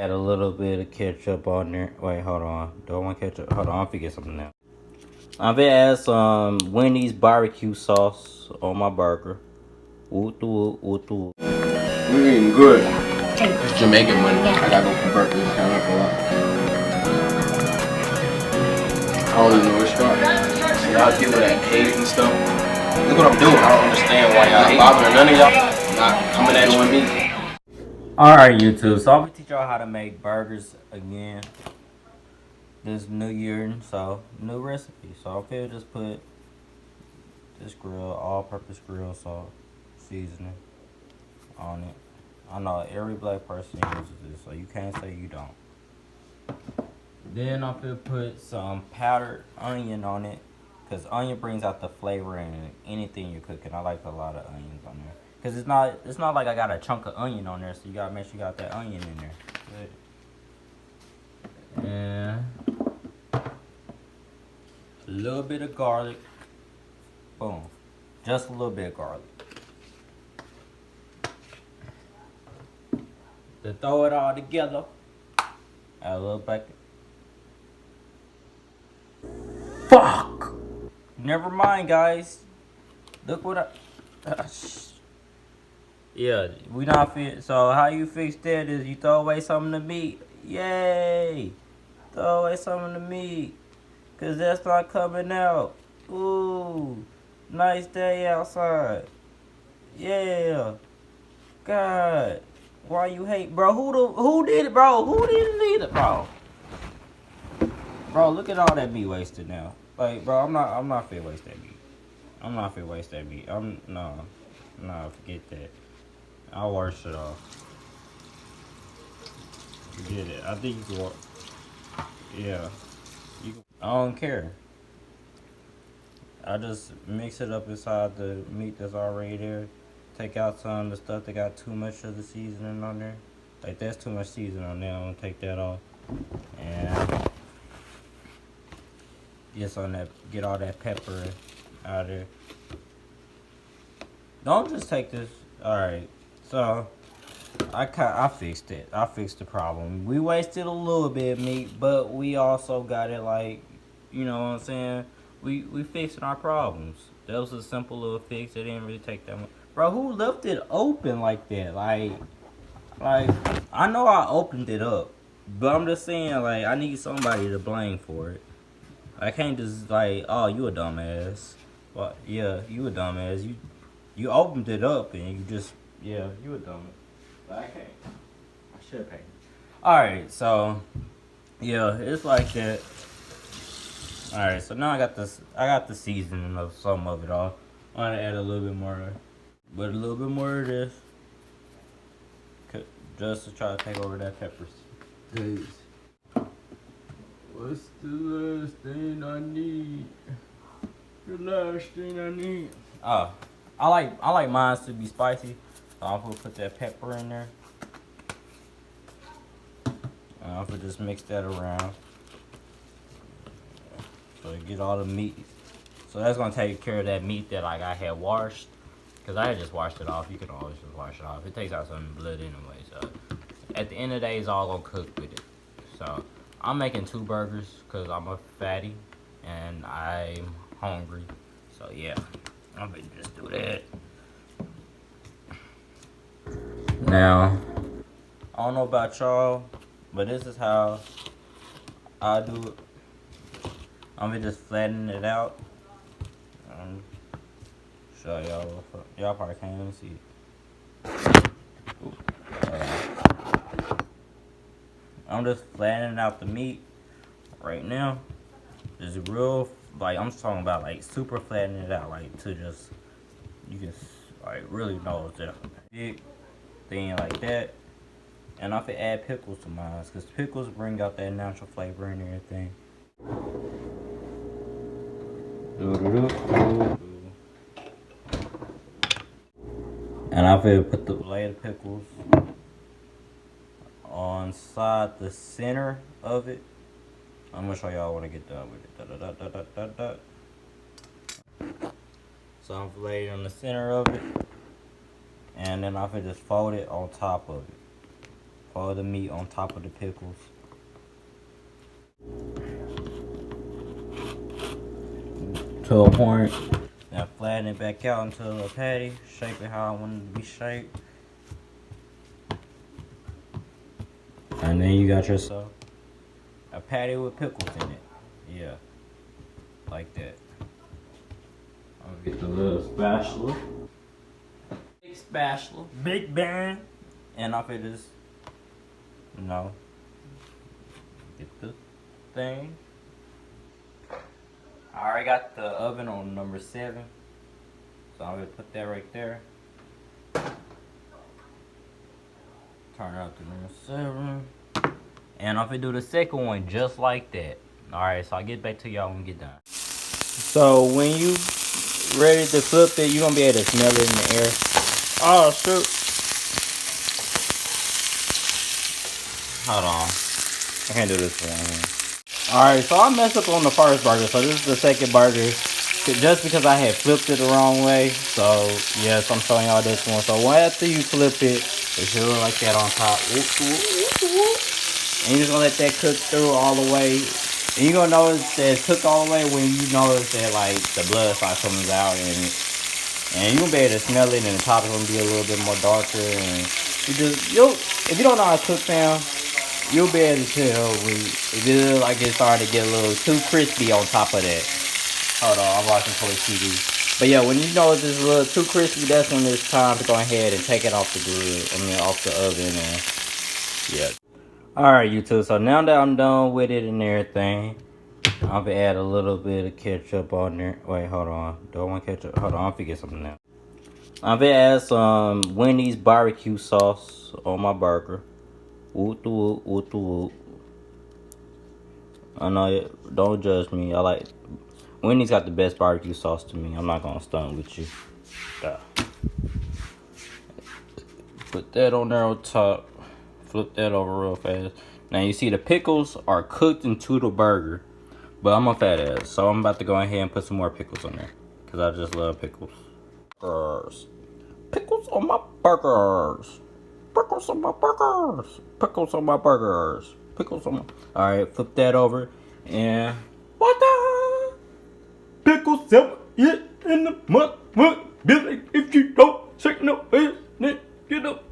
Add a little bit of ketchup on there. Wait, hold on. Do I want ketchup? Hold on, I'm forget something now. I'm gonna add some Wendy's barbecue sauce on my burger. Ooh. We eating good. It's Jamaican money. I gotta go convert this kind for a lot. I don't even know where to start. Y'all deal with that hate and stuff. Look what I'm doing. I don't understand why y'all bothering none of y'all. Not coming at you and me. Alright, YouTube. So I'm gonna teach y'all how to make burgers again. This new year, so new recipe. So I'm gonna just put this grill, all-purpose grill salt, seasoning on it. I know every black person uses this, so you can't say you don't. Then I'm gonna put some powdered onion on it, cause onion brings out the flavor in anything you're cooking. I like a lot of onions on there, cause it's not like I got a chunk of onion on there, so you gotta make sure you got that onion in there. Good. And a little bit of garlic. Boom. Just a little bit of garlic. To throw it all together, add a little bacon. Fuck! Never mind, guys. Look what I... yeah, we not fit. So how you fix that is you throw away some of the meat. Yay! Throw away some of the meat. Cause that's not coming out. Ooh. Nice day outside. Yeah. God. Why you hate, bro? Who did it, bro? Who didn't need it, bro? Bro, look at all that meat wasted now. Like, bro, I'm not finna waste that meat. I'm not finna waste that meat. No, forget that. I'll wash it off. Forget it. I think you can. Yeah. I don't care. I just mix it up inside the meat that's already there. Take out some of the stuff that got too much of the seasoning on there. Like, that's too much seasoning on there. I'm gonna take that off. And get all that pepper out of there. Don't just take this. Alright. So I fixed it. I fixed the problem. We wasted a little bit of meat, but we also got it, like, you know what I'm saying? We fixing our problems. That was a simple little fix. It didn't really take that much. Bro, who left it open like that? Like I know I opened it up, but I'm just saying, like, I need somebody to blame for it. I can't just, like, oh, you a dumbass. Well, yeah, you a dumbass. You opened it up and you just, yeah, you a dumbass. But I can't. I should have paid. Alright, so yeah, it's like that. Alright, so now I got the seasoning of some of it all. I'm gonna add a little bit more, but a little bit more of this, just to try to take over that peppers. Taste. What's the last thing I need? The last thing I need. Oh, I like mine to be spicy, so I'm gonna put that pepper in there. And I'm gonna just mix that around. So you get all the meat. So that's gonna take care of that meat that, like, I had washed. Cause I had just washed it off. You can always just wash it off. It takes out some blood anyway. So at the end of the day, it's all gonna cook with it. So I'm making 2 burgers cause I'm a fatty and I'm hungry. So yeah, I'm gonna just do that. Now, I don't know about y'all, but this is how I do it. I'm gonna just flatten it out. Show y'all. Y'all probably can't even see it. I'm just flattening out the meat right now. Just real, like, I'm talking about, like, super flattening it out, like, to just, you can, like, really know it's a big thing like that. And I could add pickles to mine, because pickles bring out that natural flavor and everything. And I'm gonna put the blade of pickles on side the center of it. I'm gonna show y'all when I get done with it. So I'm laying it on the center of it, and then I'm gonna just fold it on top of it. All the meat on top of the pickles. To a point. Now flatten it back out into a patty. Shape it how I want it to be shaped. And then you got yourself a patty with pickles in it. Yeah. Like that. I'm gonna get the little spatula. Big spatula. Big bang. And off it is, you know, get the thing. I already got the oven on number 7. So I'm gonna put that right there. Turn it up to number 7. And I'm gonna do the second one just like that. Alright, so I'll get back to y'all when we get done. So when you ready to flip it, you're gonna be able to smell it in the air. Oh shoot. Hold on. I can't do this one. Alright, so I messed up on the first burger, so this is the second burger. Just because I had flipped it the wrong way. So yes, I'm showing y'all this one. So after you flip it, it should look like that on top. And you're just gonna let that cook through all the way. And you're gonna notice that it's cooked all the way when you notice that like the blood starts coming out, and you're gonna be able to smell it, and the top is gonna be a little bit more darker. And if you don't know how to cook, fam, you'll be able to tell when if it looks like it started to get a little too crispy on top of that. Hold on, I'm watching Toy TV. But yeah, when you know it's a little too crispy, that's when it's time to go ahead and take it off the grill. Off the oven, and yeah. Alright, YouTube, so now that I'm done with it and everything, I'm gonna add a little bit of ketchup on there. Wait, hold on. Do I want ketchup? Hold on, I'm gonna get something now. I'm gonna add some Wendy's barbecue sauce on my burger. Woot the woot, woot the woot. I know it, don't judge me. I like Wendy's got the best barbecue sauce to me. I'm not gonna stunt with you. Put that on there on top. Flip that over real fast. Now you see the pickles are cooked into the burger, but I'm a fat ass, so I'm about to go ahead and put some more pickles on there because I just love pickles. Pickles on my burgers. Pickles on my burgers. Pickles on my burgers. Pickles on my. All right, flip that over, and what the pickles in the mud. If you don't say no, get up.